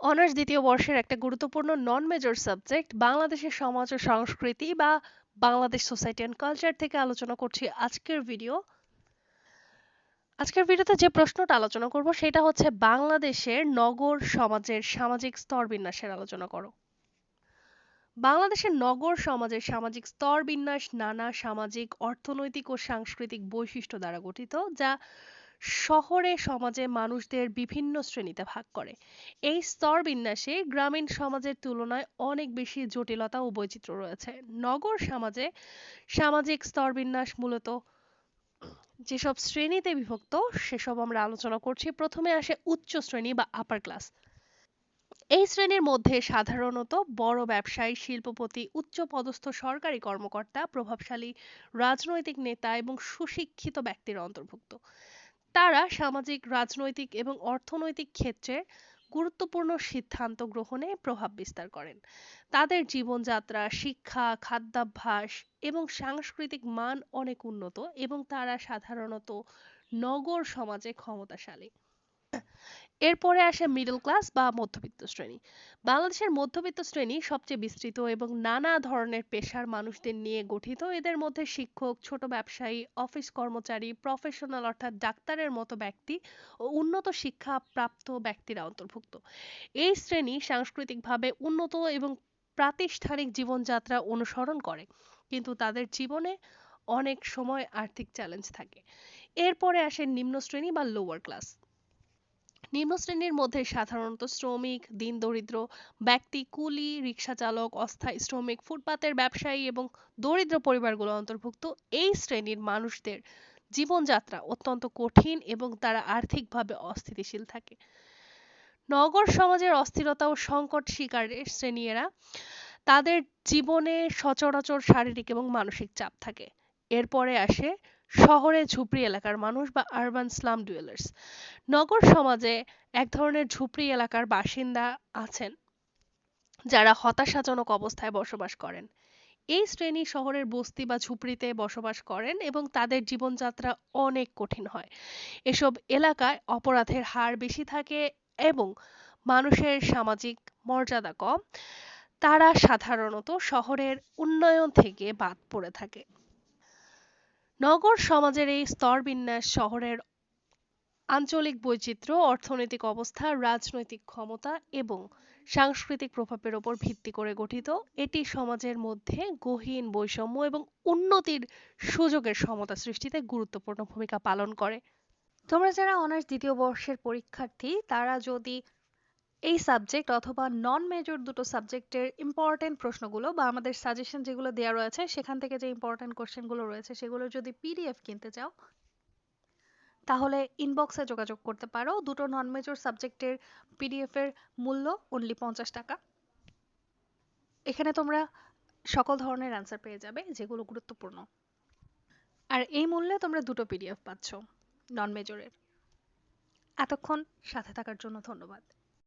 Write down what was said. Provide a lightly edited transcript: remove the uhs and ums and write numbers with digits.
Honours দ্বিতীয় বর্ষের একটা গুরুত্বপূর্ণ নন মেজর সাবজেক্ট বাংলাদেশের সমাজ ও সংস্কৃতি বা বাংলাদেশ সোসাইটি অ্যান্ড কালচার থেকে আলোচনা করছি আজকের ভিডিওতে যে প্রশ্নটা আলোচনা করব সেটা হচ্ছে বাংলাদেশের নগর সমাজের সামাজিক স্তরবিন্যাসের আলোচনা করো। বাংলাদেশের নগর সমাজের সামাজিক স্তরবিন্যাস নানা সামাজিক অর্থনৈতিক ও সাংস্কৃতিক বৈশিষ্ট্য দ্বারা গঠিত, যা শহরে সমাজে মানুষদের বিভিন্ন শ্রেণীতে ভাগ করে। এই স্তরবিন্যাসে গ্রামীণ সমাজের তুলনায় অনেক বেশি জটিলতা ও বৈচিত্র্য রয়েছে। নগর সমাজে সামাজিক স্তরবিন্যাস মূলত যেসব শ্রেণীতে বিভক্ত সেসব আমরা আলোচনা করছি। প্রথমে আসে উচ্চ শ্রেণী বা আপার ক্লাস। এই শ্রেণীর মধ্যে সাধারণত বড় ব্যবসায়ী, শিল্পপতি, উচ্চপদস্থ সরকারি কর্মকর্তা, প্রভাবশালী রাজনৈতিক নেতা এবং সুশিক্ষিত ব্যক্তিরা অন্তর্ভুক্ত। তারা সামাজিক, রাজনৈতিক এবং অর্থনৈতিক ক্ষেত্রে গুরুত্বপূর্ণ সিদ্ধান্ত গ্রহণে প্রভাব বিস্তার করেন। তাদের জীবনযাত্রা, শিক্ষা, খাদ্যাভ্যাস এবং সাংস্কৃতিক মান অনেক উন্নত এবং তারা সাধারণত নগর সমাজে ক্ষমতাশালী। এরপরে আসে মিডল ক্লাস বা মধ্যবিত্ত শ্রেণী। বাংলাদেশের মধ্যবিত্ত শ্রেণী সবচেয়ে বিস্তৃত এবং নানা ধরনের পেশার মানুষদের নিয়ে গঠিত। এদের মধ্যে শিক্ষক, ছোট ব্যবসায়ী, অফিস কর্মচারী, প্রফেশনাল অর্থাৎ ডাক্তারের মতো ব্যক্তি ও উন্নত শিক্ষা প্রাপ্ত ব্যক্তিরা অন্তর্ভুক্ত। এই শ্রেণী সাংস্কৃতিকভাবে উন্নত এবং প্রাতিষ্ঠানিক জীবনযাত্রা অনুসরণ করে, কিন্তু তাদের জীবনে অনেক সময় আর্থিক চ্যালেঞ্জ থাকে। এরপরে আসে নিম্ন শ্রেণী বা লোয়ার ক্লাস। নিম্ন শ্রেণীর মধ্যে সাধারণত শ্রমিক, দিনদরিদ্র ব্যক্তি, কুলি, রিক্সা চালক, অস্থায়ী শ্রমিক, ফুটপাতের ব্যবসায়ী এবং দরিদ্র পরিবারগুলো অন্তর্ভুক্ত। এই শ্রেণীর মানুষদের জীবনযাত্রা অত্যন্ত কঠিন এবং তারা আর্থিকভাবে অস্থিতিশীল থাকে। নগর সমাজের অস্থিরতা ও সংকট শিকারের শ্রেণী এরা। তাদের জীবনে সচরাচর শারীরিক এবং মানসিক চাপ থাকে। এরপরে আসে শহরে ঝুপড়ি এলাকার মানুষ বা আরবান স্লাম ডুয়েলার্স। নগর সমাজে এক ধরনের ঝুপড়ি এলাকার বাসিন্দা আছেন যারা হতাশাজনক অবস্থায় বসবাস করেন। এই শ্রেণী শহরের বস্তি বা ঝুপড়িতে বসবাস করেন এবং তাদের জীবনযাত্রা অনেক কঠিন হয়। এসব এলাকায় অপরাধের হার বেশি থাকে এবং মানুষের সামাজিক মর্যাদা কম। তারা সাধারণত শহরের উন্নয়ন থেকে বাদ পড়ে থাকে। নগর সমাজের এই স্তরবিন্যাস শহরের আঞ্চলিক বৈচিত্র্য, অর্থনৈতিক অবস্থা, রাজনৈতিক ক্ষমতা এবং সাংস্কৃতিক প্রভাবের উপর ভিত্তি করে গঠিত। এটি সমাজের মধ্যে গহীন বৈষম্য এবং উন্নতির সুযোগের সমতা সৃষ্টিতে গুরুত্বপূর্ণ ভূমিকা পালন করে। তোমরা যারা অনার্স দ্বিতীয় বর্ষের পরীক্ষার্থী তারা যদি এই সাবজেক্ট অথবা নন মেজর দুটো সাবজেক্টের ইম্পর্টেন্ট প্রশ্নগুলো বা আমাদের সাজেশন যেগুলো দেওয়া রয়েছে সেখান থেকে যে ইম্পর্টেন্ট কোশ্চেনগুলো রয়েছে সেগুলো যদি পিডিএফ কিনতে চাও তাহলে ইনবক্সে যোগাযোগ করতে পারো। দুটো নন মেজর সাবজেক্টের পিডিএফ এর মূল্য অনলি 50 টাকা। এখানে তোমরা সকল ধরনের অ্যান্সার পেয়ে যাবে যেগুলো গুরুত্বপূর্ণ, আর এই মূল্যে তোমরা দুটো পিডিএফ পাচ্ছ নন মেজরের। এতক্ষণ সাথে থাকার জন্য ধন্যবাদ।